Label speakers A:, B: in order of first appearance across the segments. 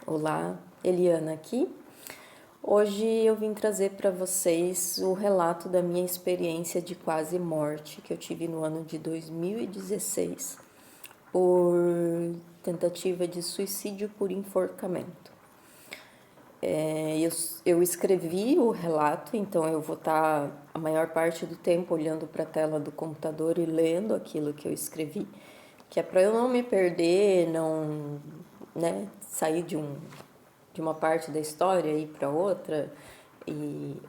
A: Olá, Eliana aqui. Hoje eu vim trazer para vocês o relato da minha experiência de quase morte que eu tive no ano de 2016 por tentativa de suicídio por enforcamento. Eu escrevi o relato, então eu vou estar a maior parte do tempo olhando para a tela do computador e lendo aquilo que eu escrevi, que é para eu não me perder, não, sair de uma parte da história e ir para outra,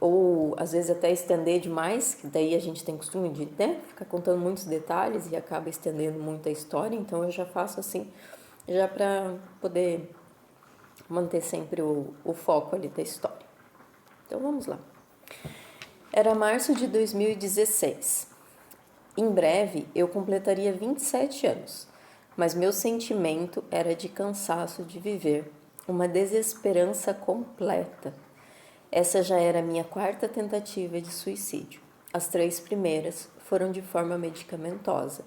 A: ou às vezes até estender demais, que daí a gente tem costume de ficar contando muitos detalhes e acaba estendendo muito a história, então eu já faço assim, já para poder manter sempre o foco ali da história. Então vamos lá. Era março de 2016. Em breve eu completaria 27 anos, mas meu sentimento era de cansaço de viver, uma desesperança completa. Essa já era a minha quarta tentativa de suicídio. As 3 primeiras foram de forma medicamentosa,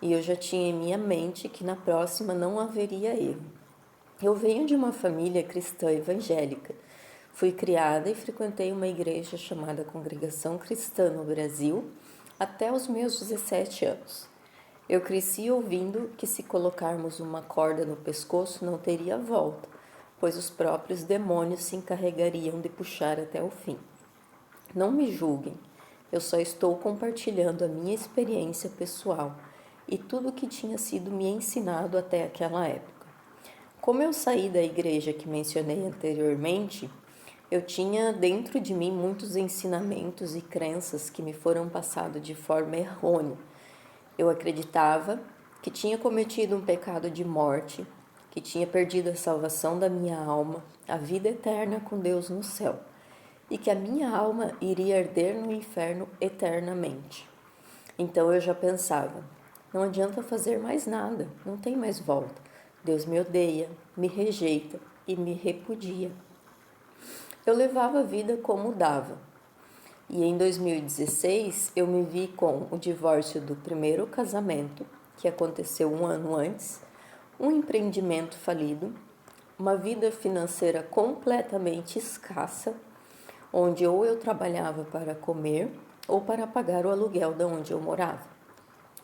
A: e eu já tinha em minha mente que na próxima não haveria erro. Eu venho de uma família cristã evangélica. Fui criada e frequentei uma igreja chamada Congregação Cristã no Brasil até os meus 17 anos. Eu cresci ouvindo que se colocarmos uma corda no pescoço não teria volta, pois os próprios demônios se encarregariam de puxar até o fim. Não me julguem, eu só estou compartilhando a minha experiência pessoal e tudo o que tinha sido me ensinado até aquela época. Como eu saí da igreja que mencionei anteriormente, eu tinha dentro de mim muitos ensinamentos e crenças que me foram passados de forma errônea. Eu acreditava que tinha cometido um pecado de morte, que tinha perdido a salvação da minha alma, a vida eterna com Deus no céu, e que a minha alma iria arder no inferno eternamente. Então eu já pensava, não adianta fazer mais nada, não tem mais volta. Deus me odeia, me rejeita e me repudia. Eu levava a vida como dava. E em 2016 eu me vi com o divórcio do primeiro casamento, que aconteceu um ano antes, um empreendimento falido, uma vida financeira completamente escassa, onde ou eu trabalhava para comer ou para pagar o aluguel de onde eu morava.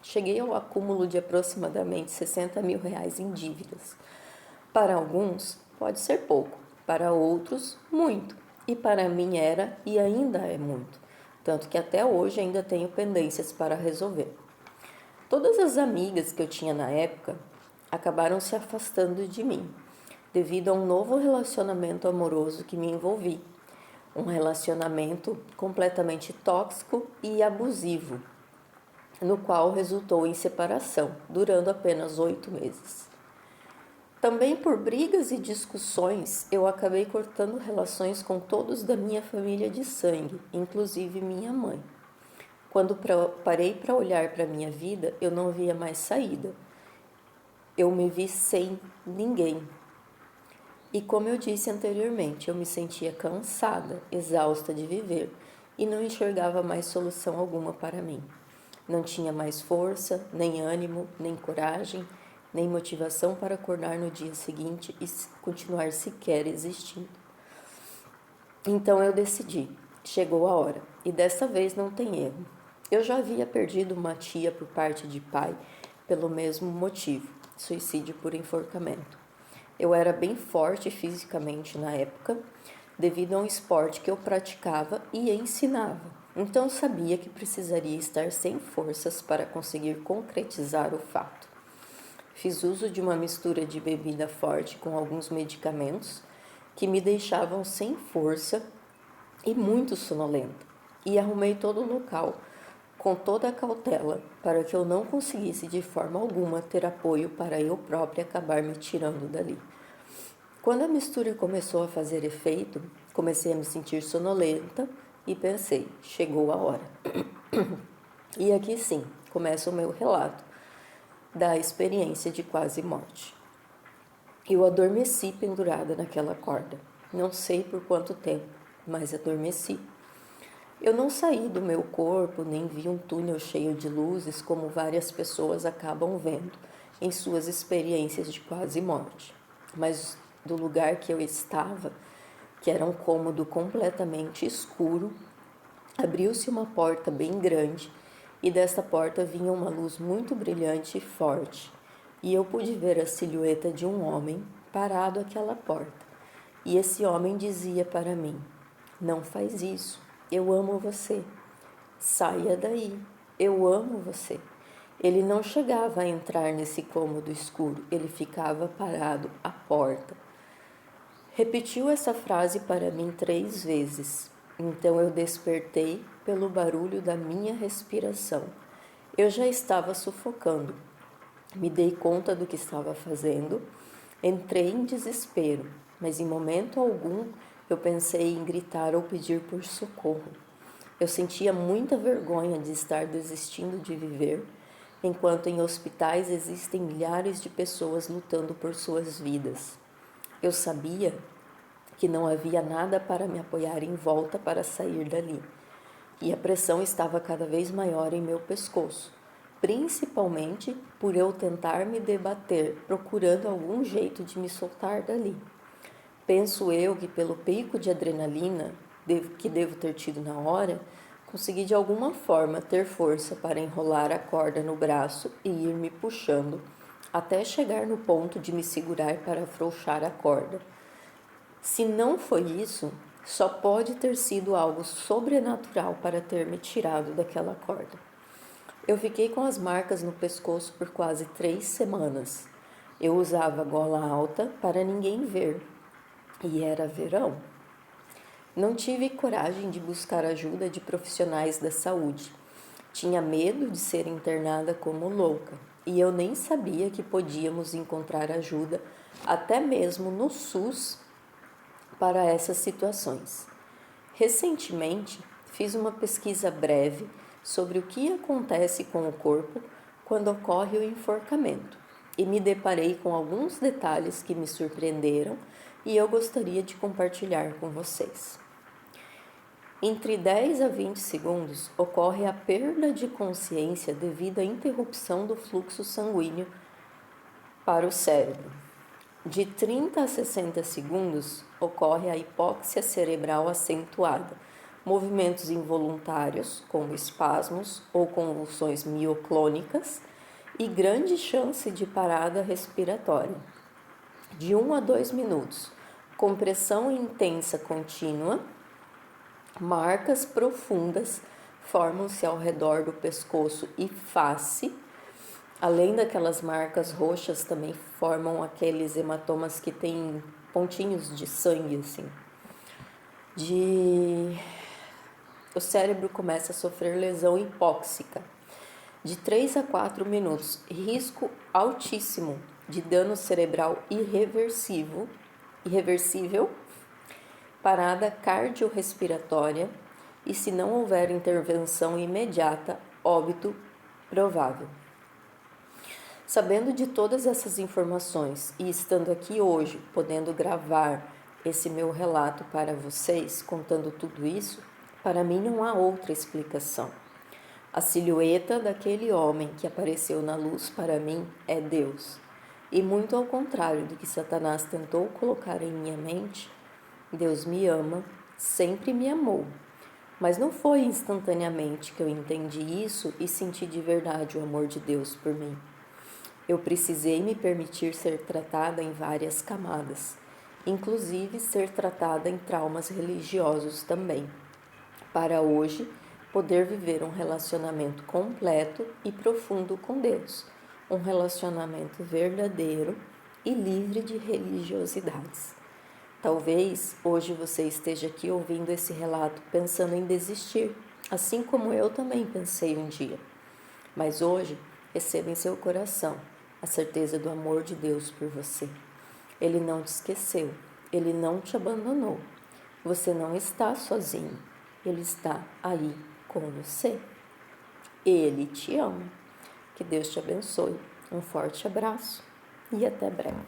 A: Cheguei ao acúmulo de aproximadamente 60 mil reais em dívidas. Para alguns, pode ser pouco, para outros, muito. E para mim era e ainda é muito, tanto que até hoje ainda tenho pendências para resolver. Todas as amigas que eu tinha na época acabaram se afastando de mim, devido a um novo relacionamento amoroso que me envolvi. Um relacionamento completamente tóxico e abusivo, no qual resultou em separação, durando apenas 8 meses. Também por brigas e discussões, eu acabei cortando relações com todos da minha família de sangue, inclusive minha mãe. Quando parei para olhar para minha vida, eu não via mais saída. Eu me vi sem ninguém. E como eu disse anteriormente, eu me sentia cansada, exausta de viver e não enxergava mais solução alguma para mim. Não tinha mais força, nem ânimo, nem coragem, nem motivação para acordar no dia seguinte e continuar sequer existindo. Então eu decidi, chegou a hora, e dessa vez não tem erro. Eu já havia perdido uma tia por parte de pai pelo mesmo motivo, suicídio por enforcamento. Eu era bem forte fisicamente na época, devido a um esporte que eu praticava e ensinava. Então sabia que precisaria estar sem forças para conseguir concretizar o fato. Fiz uso de uma mistura de bebida forte com alguns medicamentos que me deixavam sem força e muito sonolenta, e arrumei todo o local com toda a cautela para que eu não conseguisse de forma alguma ter apoio para eu própria acabar me tirando dali. Quando a mistura começou a fazer efeito, comecei a me sentir sonolenta e pensei, chegou a hora. E aqui sim, começa o meu relato da experiência de quase morte. Eu adormeci pendurada naquela corda. Não sei por quanto tempo, mas adormeci. Eu não saí do meu corpo, nem vi um túnel cheio de luzes como várias pessoas acabam vendo em suas experiências de quase morte. Mas do lugar que eu estava, que era um cômodo completamente escuro, abriu-se uma porta bem grande e desta porta vinha uma luz muito brilhante e forte. E eu pude ver a silhueta de um homem parado àquela porta. E esse homem dizia para mim: "Não faz isso, eu amo você. Saia daí, eu amo você." Ele não chegava a entrar nesse cômodo escuro, ele ficava parado à porta. Repetiu essa frase para mim 3 vezes. Então eu despertei pelo barulho da minha respiração. Eu já estava sufocando. Me dei conta do que estava fazendo. Entrei em desespero, mas em momento algum eu pensei em gritar ou pedir por socorro. Eu sentia muita vergonha de estar desistindo de viver, enquanto em hospitais existem milhares de pessoas lutando por suas vidas. Eu sabia que não havia nada para me apoiar em volta para sair dali, e a pressão estava cada vez maior em meu pescoço, principalmente por eu tentar me debater, procurando algum jeito de me soltar dali. Penso eu que pelo pico de adrenalina que devo ter tido na hora, consegui de alguma forma ter força para enrolar a corda no braço e ir me puxando até chegar no ponto de me segurar para afrouxar a corda. Se não foi isso, só pode ter sido algo sobrenatural para ter me tirado daquela corda. Eu fiquei com as marcas no pescoço por quase 3 semanas. Eu usava gola alta para ninguém ver, e era verão. Não tive coragem de buscar ajuda de profissionais da saúde. Tinha medo de ser internada como louca, e eu nem sabia que podíamos encontrar ajuda até mesmo no SUS para essas situações. Recentemente, fiz uma pesquisa breve sobre o que acontece com o corpo quando ocorre o enforcamento e me deparei com alguns detalhes que me surpreenderam e eu gostaria de compartilhar com vocês. Entre 10 a 20 segundos ocorre a perda de consciência devido à interrupção do fluxo sanguíneo para o cérebro. De 30 a 60 segundos ocorre a hipóxia cerebral acentuada, movimentos involuntários, como espasmos ou convulsões mioclônicas, e grande chance de parada respiratória. De 1 a 2 minutos, compressão intensa contínua, marcas profundas formam-se ao redor do pescoço e face. Além daquelas marcas roxas, também formam aqueles hematomas que têm pontinhos de sangue, assim. O cérebro começa a sofrer lesão hipóxica. De 3 a 4 minutos, risco altíssimo de dano cerebral irreversível, parada cardiorrespiratória e, se não houver intervenção imediata, óbito provável. Sabendo de todas essas informações e estando aqui hoje, podendo gravar esse meu relato para vocês, contando tudo isso, para mim não há outra explicação. A silhueta daquele homem que apareceu na luz para mim é Deus. E muito ao contrário do que Satanás tentou colocar em minha mente, Deus me ama, sempre me amou. Mas não foi instantaneamente que eu entendi isso e senti de verdade o amor de Deus por mim. Eu precisei me permitir ser tratada em várias camadas, inclusive ser tratada em traumas religiosos também, para hoje poder viver um relacionamento completo e profundo com Deus, um relacionamento verdadeiro e livre de religiosidades. Talvez hoje você esteja aqui ouvindo esse relato pensando em desistir, assim como eu também pensei um dia. Mas hoje, receba em seu coração a certeza do amor de Deus por você. Ele não te esqueceu, Ele não te abandonou. Você não está sozinho, Ele está aí com você. Ele te ama. Que Deus te abençoe. Um forte abraço e até breve.